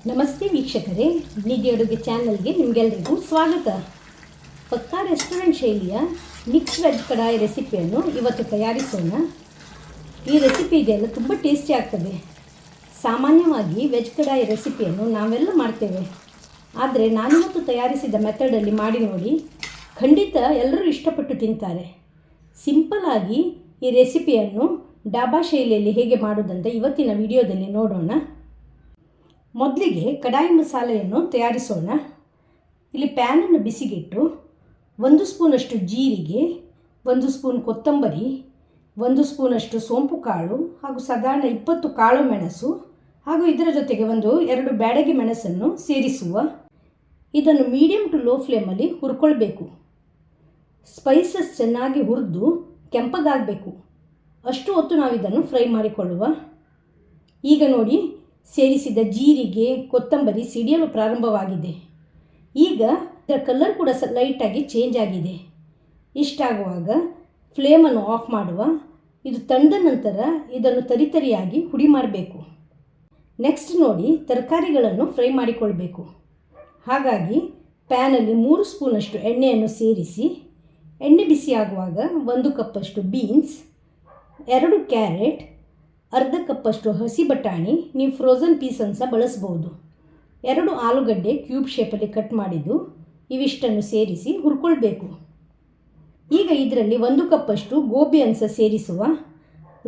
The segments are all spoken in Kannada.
ನಮಸ್ತೆ ವೀಕ್ಷಕರೇ, ನಿಧಿ ಅಡುಗೆ ಚಾನಲ್ಗೆ ನಿಮಗೆಲ್ಲರಿಗೂ ಸ್ವಾಗತ. ಪಕ್ಕಾ ರೆಸ್ಟೋರೆಂಟ್ ಶೈಲಿಯ ಮಿಕ್ಸ್ ವೆಜ್ ಕಡಾಯಿ ರೆಸಿಪಿಯನ್ನು ಇವತ್ತು ತಯಾರಿಸೋಣ. ಈ ರೆಸಿಪಿ ಇದೆಯಲ್ಲ ತುಂಬ ಟೇಸ್ಟಿ ಆಗ್ತದೆ. ಸಾಮಾನ್ಯವಾಗಿ ವೆಜ್ ಕಡಾಯಿ ರೆಸಿಪಿಯನ್ನು ನಾವೆಲ್ಲ ಮಾಡ್ತೇವೆ, ಆದರೆ ನಾನಿವತ್ತು ತಯಾರಿಸಿದ ಮೆಥಡಲ್ಲಿ ಮಾಡಿ ನೋಡಿ, ಖಂಡಿತ ಎಲ್ಲರೂ ಇಷ್ಟಪಟ್ಟು ತಿಂತಾರೆ. ಸಿಂಪಲ್ಲಾಗಿ ಈ ರೆಸಿಪಿಯನ್ನು ಡಾಬಾ ಶೈಲಿಯಲ್ಲಿ ಹೇಗೆ ಮಾಡೋದಂತ ಇವತ್ತಿನ ವಿಡಿಯೋದಲ್ಲಿ ನೋಡೋಣ. ಮೊದಲಿಗೆ ಕಡಾಯಿ ಮಸಾಲೆಯನ್ನು ತಯಾರಿಸೋಣ. ಇಲ್ಲಿ ಪ್ಯಾನನ್ನು ಬಿಸಿಗಿಟ್ಟು 1 ಸ್ಪೂನಷ್ಟು ಜೀರಿಗೆ, 1 ಸ್ಪೂನ್ ಕೊತ್ತಂಬರಿ, 1 ಸ್ಪೂನಷ್ಟು ಸೋಂಪು ಕಾಳು ಹಾಗೂ ಸಾಧಾರಣ 20 ಕಾಳು ಮೆಣಸು ಹಾಗೂ ಇದರ ಜೊತೆಗೆ 2 ಬ್ಯಾಡಗಿ ಮೆಣಸನ್ನು ಸೇರಿಸುವ. ಇದನ್ನು ಮೀಡಿಯಮ್ ಟು ಲೋ ಫ್ಲೇಮಲ್ಲಿ ಹುರ್ಕೊಳ್ಬೇಕು. ಸ್ಪೈಸಸ್ ಚೆನ್ನಾಗಿ ಹುರಿದು ಕೆಂಪಗಾಗಬೇಕು. ಅಷ್ಟು ಹೊತ್ತು ನಾವು ಇದನ್ನು ಫ್ರೈ ಮಾಡಿಕೊಳ್ಳುವ. ಈಗ ನೋಡಿ, ಸೇರಿಸಿದ ಜೀರಿಗೆ ಕೊತ್ತಂಬರಿ ಸಿಡಿಯಲು ಪ್ರಾರಂಭವಾಗಿದೆ. ಈಗ ಇದರ ಕಲರ್ ಕೂಡ ಲೈಟಾಗಿ ಚೇಂಜ್ ಆಗಿದೆ. ಇಷ್ಟಾಗುವಾಗ ಫ್ಲೇಮನ್ನು ಆಫ್ ಮಾಡುವ. ಇದು ತಂದ ನಂತರ ಇದನ್ನು ತರಿತರಿಯಾಗಿ ಹುಡಿ ಮಾಡಬೇಕು. ನೆಕ್ಸ್ಟ್ ನೋಡಿ, ತರಕಾರಿಗಳನ್ನು ಫ್ರೈ ಮಾಡಿಕೊಳ್ಬೇಕು. ಹಾಗಾಗಿ ಪ್ಯಾನಲ್ಲಿ 3 ಸ್ಪೂನಷ್ಟು ಎಣ್ಣೆಯನ್ನು ಸೇರಿಸಿ, ಎಣ್ಣೆ ಬಿಸಿಯಾಗುವಾಗ 1 ಕಪ್ಪಷ್ಟು ಬೀನ್ಸ್, 2 ಕ್ಯಾರೆಟ್, ಅರ್ಧ ಕಪ್ಪಷ್ಟು ಹಸಿ ಬಟಾಣಿ, ನೀವು ಫ್ರೋಝನ್ ಪೀಸನ್ನು ಸಹ ಬಳಸ್ಬೋದು, 2 ಆಲೂಗಡ್ಡೆ ಕ್ಯೂಬ್ ಶೇಪಲ್ಲಿ ಕಟ್ ಮಾಡಿದ್ದು, ಇವಿಷ್ಟನ್ನು ಸೇರಿಸಿ ಹುರ್ಕೊಳ್ಬೇಕು. ಈಗ ಇದರಲ್ಲಿ 1 ಕಪ್ಪಷ್ಟು ಗೋಬಿಯನ್ನು ಸಹ ಸೇರಿಸುವ.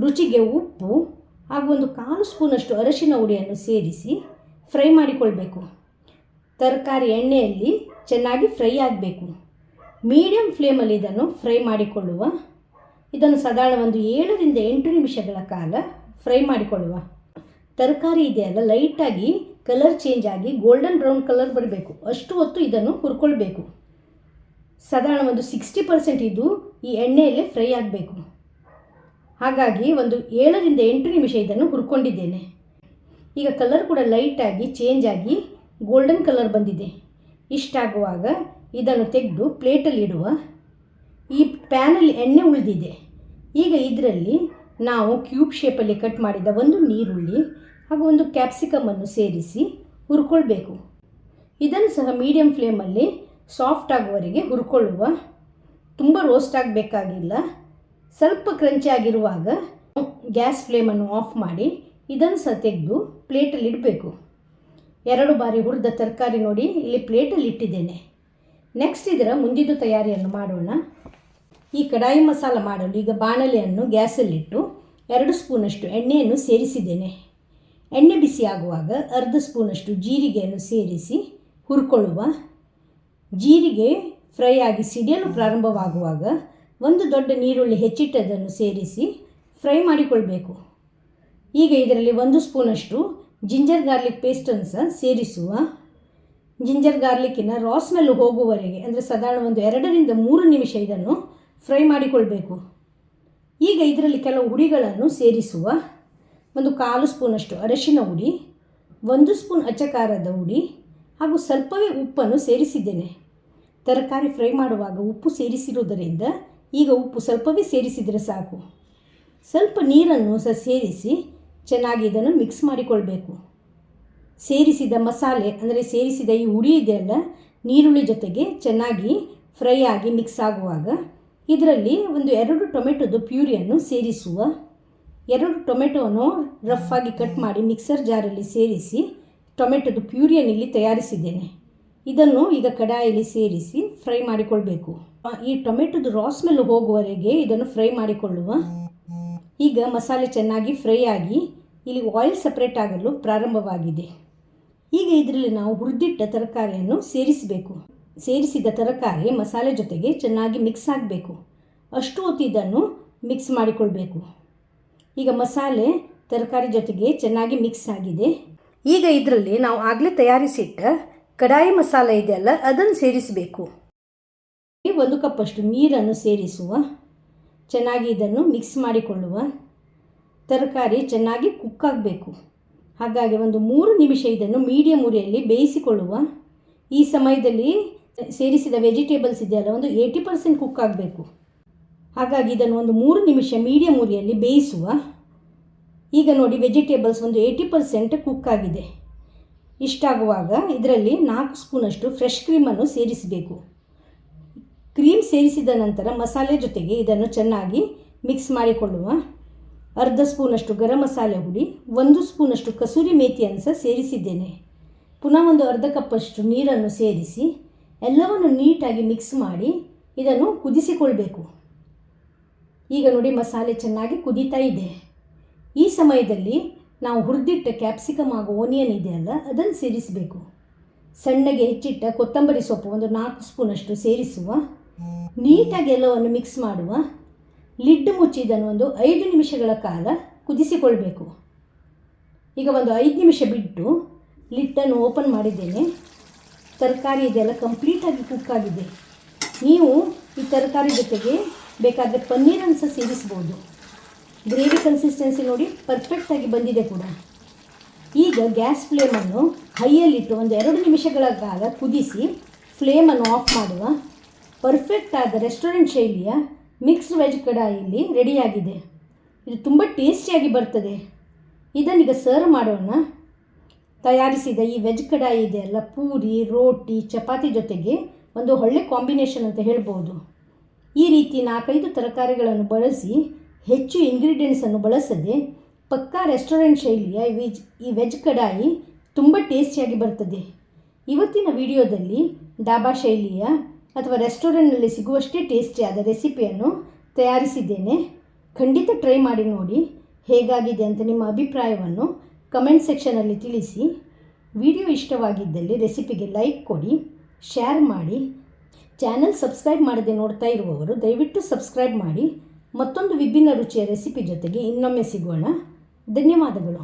ರುಚಿಗೆ ಉಪ್ಪು ಹಾಗೂ 1/4 ಸ್ಪೂನಷ್ಟು ಅರಿಶಿನ ಹುಡಿಯನ್ನು ಸೇರಿಸಿ ಫ್ರೈ ಮಾಡಿಕೊಳ್ಬೇಕು. ತರಕಾರಿ ಎಣ್ಣೆಯಲ್ಲಿ ಚೆನ್ನಾಗಿ ಫ್ರೈ ಆಗಬೇಕು. ಮೀಡಿಯಮ್ ಫ್ಲೇಮಲ್ಲಿ ಇದನ್ನು ಫ್ರೈ ಮಾಡಿಕೊಳ್ಳುವ. ಇದನ್ನು ಸಾಧಾರಣ 7 ರಿಂದ 8 ನಿಮಿಷಗಳ ಕಾಲ ಫ್ರೈ ಮಾಡಿಕೊಳ್ಳುವ. ತರಕಾರಿ ಇದೆಯಲ್ಲ, ಲೈಟಾಗಿ ಕಲರ್ ಚೇಂಜ್ ಆಗಿ ಗೋಲ್ಡನ್ ಬ್ರೌನ್ ಕಲರ್ ಬರಬೇಕು. ಅಷ್ಟು ಹೊತ್ತು ಇದನ್ನು ಹುರ್ಕೊಳ್ಬೇಕು. ಸಾಧಾರಣ 60% ಇದು ಈ ಎಣ್ಣೆಯಲ್ಲೇ ಫ್ರೈ ಆಗಬೇಕು. ಹಾಗಾಗಿ 7 ರಿಂದ 8 ನಿಮಿಷ ಇದನ್ನು ಹುರ್ಕೊಂಡಿದ್ದೇನೆ. ಈಗ ಕಲರ್ ಕೂಡ ಲೈಟಾಗಿ ಚೇಂಜ್ ಆಗಿ ಗೋಲ್ಡನ್ ಕಲರ್ ಬಂದಿದೆ. ಇಷ್ಟಾಗುವಾಗ ಇದನ್ನು ತೆಗೆದು ಪ್ಲೇಟಲ್ಲಿ ಇಡುವ. ಈ ಪ್ಯಾನಲ್ಲಿ ಎಣ್ಣೆ ಉಳಿದಿದೆ. ಈಗ ಇದರಲ್ಲಿ ನಾವು ಕ್ಯೂಬ್ ಶೇಪಲ್ಲಿ ಕಟ್ ಮಾಡಿದ 1 ನೀರುಳ್ಳಿ ಹಾಗೂ 1 ಕ್ಯಾಪ್ಸಿಕಮನ್ನು ಸೇರಿಸಿ ಹುರ್ಕೊಳ್ಬೇಕು. ಇದನ್ನು ಸಹ ಮೀಡಿಯಮ್ ಫ್ಲೇಮಲ್ಲಿ ಸಾಫ್ಟ್ ಆಗುವವರೆಗೆ ಹುರ್ಕೊಳ್ಳುವ. ತುಂಬ ರೋಸ್ಟ್ ಆಗಬೇಕಾಗಿಲ್ಲ. ಸ್ವಲ್ಪ ಕ್ರಂಚಿ ಆಗಿರುವಾಗ ಗ್ಯಾಸ್ ಫ್ಲೇಮನ್ನು ಆಫ್ ಮಾಡಿ ಇದನ್ನು ಸಹ ತೆಗೆದು ಪ್ಲೇಟಲ್ಲಿ ಇಡಬೇಕು. 2 ಬಾರಿ ಹುರಿದ ತರಕಾರಿ ನೋಡಿ ಇಲ್ಲಿ ಪ್ಲೇಟಲ್ಲಿ ಇಟ್ಟಿದ್ದೇನೆ. ನೆಕ್ಸ್ಟ್ ಇದರ ಮುಂದಿನ ತಯಾರಿಯನ್ನು ಮಾಡೋಣ. ಈ ಕಡಾಯಿ ಮಸಾಲ ಮಾಡಲು ಈಗ ಬಾಣಲೆಯನ್ನು ಗ್ಯಾಸಲ್ಲಿಟ್ಟು 2 ಸ್ಪೂನಷ್ಟು ಎಣ್ಣೆಯನ್ನು ಸೇರಿಸಿದ್ದೇನೆ. ಎಣ್ಣೆ ಬಿಸಿಯಾಗುವಾಗ ಅರ್ಧ ಸ್ಪೂನಷ್ಟು ಜೀರಿಗೆಯನ್ನು ಸೇರಿಸಿ ಹುರ್ಕೊಳ್ಳುವ. ಜೀರಿಗೆ ಫ್ರೈ ಆಗಿ ಸಿಡಿಯಲು ಪ್ರಾರಂಭವಾಗುವಾಗ 1 ದೊಡ್ಡ ನೀರುಳ್ಳಿ ಹೆಚ್ಚಿಟ್ಟದನ್ನು ಸೇರಿಸಿ ಫ್ರೈ ಮಾಡಿಕೊಳ್ಬೇಕು. ಈಗ ಇದರಲ್ಲಿ 1 ಸ್ಪೂನಷ್ಟು ಜಿಂಜರ್ ಗಾರ್ಲಿಕ್ ಪೇಸ್ಟನ್ನು ಸಹ ಸೇರಿಸುವ. ಜಿಂಜರ್ ಗಾರ್ಲಿಕ್ಕಿನ ರಾ ಸ್ಮೆಲ್ ಹೋಗುವವರೆಗೆ, ಅಂದರೆ ಸಾಧಾರಣ 2 ರಿಂದ 3 ನಿಮಿಷ ಇದನ್ನು ಫ್ರೈ ಮಾಡಿಕೊಳ್ಬೇಕು. ಈಗ ಇದರಲ್ಲಿ ಕೆಲವು ಹುಡಿಗಳನ್ನು ಸೇರಿಸುವ. 1/4 ಸ್ಪೂನಷ್ಟು ಅರಿಶಿನ ಹುಡಿ, 1 ಸ್ಪೂನ್ ಅಚ್ಚಕಾರದ ಹುಡಿ ಹಾಗೂ ಸ್ವಲ್ಪವೇ ಉಪ್ಪನ್ನು ಸೇರಿಸಿದ್ದೇನೆ. ತರಕಾರಿ ಫ್ರೈ ಮಾಡುವಾಗ ಉಪ್ಪು ಸೇರಿಸಿರುವುದರಿಂದ ಈಗ ಉಪ್ಪು ಸ್ವಲ್ಪವೇ ಸೇರಿಸಿದರೆ ಸಾಕು. ಸ್ವಲ್ಪ ನೀರನ್ನು ಸಹ ಸೇರಿಸಿ ಚೆನ್ನಾಗಿ ಇದನ್ನು ಮಿಕ್ಸ್ ಮಾಡಿಕೊಳ್ಬೇಕು. ಸೇರಿಸಿದ ಮಸಾಲೆ, ಅಂದರೆ ಸೇರಿಸಿದ ಈ ಹುಡಿ ಇದೆಯಲ್ಲ, ನೀರುಳ್ಳಿ ಜೊತೆಗೆ ಚೆನ್ನಾಗಿ ಫ್ರೈ ಆಗಿ ಮಿಕ್ಸ್ ಆಗುವಾಗ ಇದರಲ್ಲಿ 2 ಟೊಮೆಟೊದು ಪ್ಯೂರಿಯನ್ನು ಸೇರಿಸುವ. 2 ಟೊಮೆಟೊವನ್ನು ರಫ್ ಆಗಿ ಕಟ್ ಮಾಡಿ ಮಿಕ್ಸರ್ ಜಾರಲ್ಲಿ ಸೇರಿಸಿ ಟೊಮೆಟೊದು ಪ್ಯೂರಿಯನ್ನು ಇಲ್ಲಿ ತಯಾರಿಸಿದ್ದೇನೆ. ಇದನ್ನು ಈಗ ಕಡಾಯಿಯಲ್ಲಿ ಸೇರಿಸಿ ಫ್ರೈ ಮಾಡಿಕೊಳ್ಬೇಕು. ಈ ಟೊಮೆಟೊದು ರಾ ಸ್ಮೆಲ್ ಹೋಗುವವರೆಗೆ ಇದನ್ನು ಫ್ರೈ ಮಾಡಿಕೊಳ್ಳುವ. ಈಗ ಮಸಾಲೆ ಚೆನ್ನಾಗಿ ಫ್ರೈ ಆಗಿ ಇಲ್ಲಿ ಆಯಿಲ್ ಸಪ್ರೇಟ್ ಆಗಲು ಪ್ರಾರಂಭವಾಗಿದೆ. ಈಗ ಇದರಲ್ಲಿ ನಾವು ಹುರಿದಿಟ್ಟ ತರಕಾರಿಯನ್ನು ಸೇರಿಸಬೇಕು. ಸೇರಿಸಿದ ತರಕಾರಿ ಮಸಾಲೆ ಜೊತೆಗೆ ಚೆನ್ನಾಗಿ ಮಿಕ್ಸ್ ಆಗಬೇಕು. ಅಷ್ಟು ಹೊತ್ತು ಇದನ್ನು ಮಿಕ್ಸ್ ಮಾಡಿಕೊಳ್ಬೇಕು. ಈಗ ಮಸಾಲೆ ತರಕಾರಿ ಜೊತೆಗೆ ಚೆನ್ನಾಗಿ ಮಿಕ್ಸ್ ಆಗಿದೆ. ಈಗ ಇದರಲ್ಲಿ ನಾವು ಆಗಲೇ ತಯಾರಿಸಿಟ್ಟ ಕಡಾಯಿ ಮಸಾಲೆ ಇದೆಯಲ್ಲ, ಅದನ್ನು ಸೇರಿಸಬೇಕು. 1 ಕಪ್ಪಷ್ಟು ನೀರನ್ನು ಸೇರಿಸುವ. ಚೆನ್ನಾಗಿ ಇದನ್ನು ಮಿಕ್ಸ್ ಮಾಡಿಕೊಳ್ಳುವ. ತರಕಾರಿ ಚೆನ್ನಾಗಿ ಕುಕ್ ಆಗಬೇಕು. ಹಾಗಾಗಿ 3 ನಿಮಿಷ ಇದನ್ನು ಮೀಡಿಯಮ್ ಉರಿಯಲ್ಲಿ ಬೇಯಿಸಿಕೊಳ್ಳುವ. ಈ ಸಮಯದಲ್ಲಿ ಸೇರಿಸಿದ ವೆಜಿಟೇಬಲ್ಸ್ ಇದೆಯಲ್ಲ, 80% ಕುಕ್ ಆಗಬೇಕು. ಹಾಗಾಗಿ ಇದನ್ನು 3 ನಿಮಿಷ ಮೀಡಿಯಮ್ ಉರಿಯಲ್ಲಿ ಬೇಯಿಸುವ. ಈಗ ನೋಡಿ, ವೆಜಿಟೇಬಲ್ಸ್ 80% ಕುಕ್ ಆಗಿದೆ. ಇಷ್ಟಾಗುವಾಗ ಇದರಲ್ಲಿ 4 ಸ್ಪೂನಷ್ಟು ಫ್ರೆಶ್ ಕ್ರೀಮನ್ನು ಸೇರಿಸಬೇಕು. ಕ್ರೀಮ್ ಸೇರಿಸಿದ ನಂತರ ಮಸಾಲೆ ಜೊತೆಗೆ ಇದನ್ನು ಚೆನ್ನಾಗಿ ಮಿಕ್ಸ್ ಮಾಡಿಕೊಳ್ಳುವ. ಅರ್ಧ ಸ್ಪೂನಷ್ಟು ಗರಂ ಮಸಾಲೆ ಹುಡಿ, 1 ಸ್ಪೂನಷ್ಟು ಕಸೂರಿ ಮೇಥಿಯನ್ನು ಸಹ ಸೇರಿಸಿದ್ದೇನೆ. ಪುನಃ ಒಂದು ಅರ್ಧ ಕಪ್ಪಷ್ಟು ನೀರನ್ನು ಸೇರಿಸಿ ಎಲ್ಲವನ್ನು ನೀಟಾಗಿ ಮಿಕ್ಸ್ ಮಾಡಿ ಇದನ್ನು ಕುದಿಸಿಕೊಳ್ಬೇಕು. ಈಗ ನೋಡಿ ಮಸಾಲೆ ಚೆನ್ನಾಗಿ ಕುದೀತಾ ಇದೆ. ಈ ಸಮಯದಲ್ಲಿ ನಾವು ಹುರಿದಿಟ್ಟ ಕ್ಯಾಪ್ಸಿಕಮ್ ಹಾಗೂ ಓನಿಯನ್ ಇದೆಯಲ್ಲ ಅದನ್ನು ಸೇರಿಸಬೇಕು. ಸಣ್ಣಗೆ ಹೆಚ್ಚಿಟ್ಟ ಕೊತ್ತಂಬರಿ ಸೊಪ್ಪು ಒಂದು 4 ಸ್ಪೂನಷ್ಟು ಸೇರಿಸುವ. ನೀಟಾಗಿ ಎಲ್ಲವನ್ನು ಮಿಕ್ಸ್ ಮಾಡುವ. ಲಿಡ್ ಮುಚ್ಚಿ ಇದನ್ನು ಒಂದು 5 ನಿಮಿಷಗಳ ಕಾಲ ಕುದಿಸಿಕೊಳ್ಬೇಕು. ಈಗ ಒಂದು 5 ನಿಮಿಷ ಬಿಟ್ಟು ಲಿಟ್ಟನ್ನು ಓಪನ್ ಮಾಡಿದ್ದೇನೆ. ತರಕಾರಿ ಇದೆಲ್ಲ ಕಂಪ್ಲೀಟಾಗಿ ಕುಕ್ ಆಗಿದೆ. ನೀವು ಈ ತರಕಾರಿ ಜೊತೆಗೆ ಬೇಕಾದರೆ ಪನ್ನೀರನ್ನು ಸಹ ಸೇರಿಸ್ಬೋದು. ಗ್ರೇವಿ ಕನ್ಸಿಸ್ಟೆನ್ಸಿ ನೋಡಿ ಪರ್ಫೆಕ್ಟಾಗಿ ಬಂದಿದೆ ಕೂಡ. ಈಗ ಗ್ಯಾಸ್ ಫ್ಲೇಮನ್ನು ಹೈಯಲ್ಲಿಟ್ಟು ಒಂದು 2 ನಿಮಿಷಗಳ ಕಾಲ ಕುದಿಸಿ ಫ್ಲೇಮನ್ನು ಆಫ್ ಮಾಡುವ. ಪರ್ಫೆಕ್ಟ್ ಆದ ರೆಸ್ಟೋರೆಂಟ್ ಶೈಲಿಯ ಮಿಕ್ಸ್ಡ್ ವೆಜ್ ಕಡಾಯಿ ಇಲ್ಲಿ ರೆಡಿಯಾಗಿದೆ. ಇದು ತುಂಬ ಟೇಸ್ಟಿಯಾಗಿ ಬರ್ತದೆ. ಇದನ್ನೀಗ ಸರ್ವ್ ಮಾಡೋಣ. ತಯಾರಿಸಿದ ಈ ವೆಜ್ ಕಡಾಯಿ ಇದೆಯಲ್ಲ ಪೂರಿ, ರೋಟಿ, ಚಪಾತಿ ಜೊತೆಗೆ ಒಂದು ಒಳ್ಳೆ ಕಾಂಬಿನೇಷನ್ ಅಂತ ಹೇಳ್ಬೋದು. ಈ ರೀತಿ 4-5 ತರಕಾರಿಗಳನ್ನು ಬಳಸಿ ಹೆಚ್ಚು ಇಂಗ್ರೀಡಿಯೆಂಟ್ಸನ್ನು ಬಳಸದೆ ಪಕ್ಕಾ ರೆಸ್ಟೋರೆಂಟ್ ಶೈಲಿಯ ಈ ವೆಜ್ ಕಡಾಯಿ ತುಂಬ ಟೇಸ್ಟಿಯಾಗಿ ಬರ್ತದೆ. ಇವತ್ತಿನ ವಿಡಿಯೋದಲ್ಲಿ ಡಾಬಾ ಶೈಲಿಯ ಅಥವಾ ರೆಸ್ಟೋರೆಂಟ್ನಲ್ಲಿ ಸಿಗುವಷ್ಟೇ ಟೇಸ್ಟಿಯಾದ ರೆಸಿಪಿಯನ್ನು ತಯಾರಿಸಿದ್ದೇನೆ. ಖಂಡಿತ ಟ್ರೈ ಮಾಡಿ ನೋಡಿ ಹೇಗಾಗಿದೆ ಅಂತ ನಿಮ್ಮ ಅಭಿಪ್ರಾಯವನ್ನು ಕಮೆಂಟ್ ಸೆಕ್ಷನಲ್ಲಿ ತಿಳಿಸಿ. ವಿಡಿಯೋ ಇಷ್ಟವಾಗಿದ್ದಲ್ಲಿ ರೆಸಿಪಿಗೆ ಲೈಕ್ ಕೊಡಿ, ಶೇರ್ ಮಾಡಿ. ಚಾನಲ್ ಸಬ್ಸ್ಕ್ರೈಬ್ ಮಾಡದೆ ನೋಡ್ತಾ ಇರುವವರು ದಯವಿಟ್ಟು ಸಬ್ಸ್ಕ್ರೈಬ್ ಮಾಡಿ. ಮತ್ತೊಂದು ವಿಭಿನ್ನ ರುಚಿಯ ರೆಸಿಪಿ ಜೊತೆಗೆ ಇನ್ನೊಮ್ಮೆ ಸಿಗೋಣ. ಧನ್ಯವಾದಗಳು.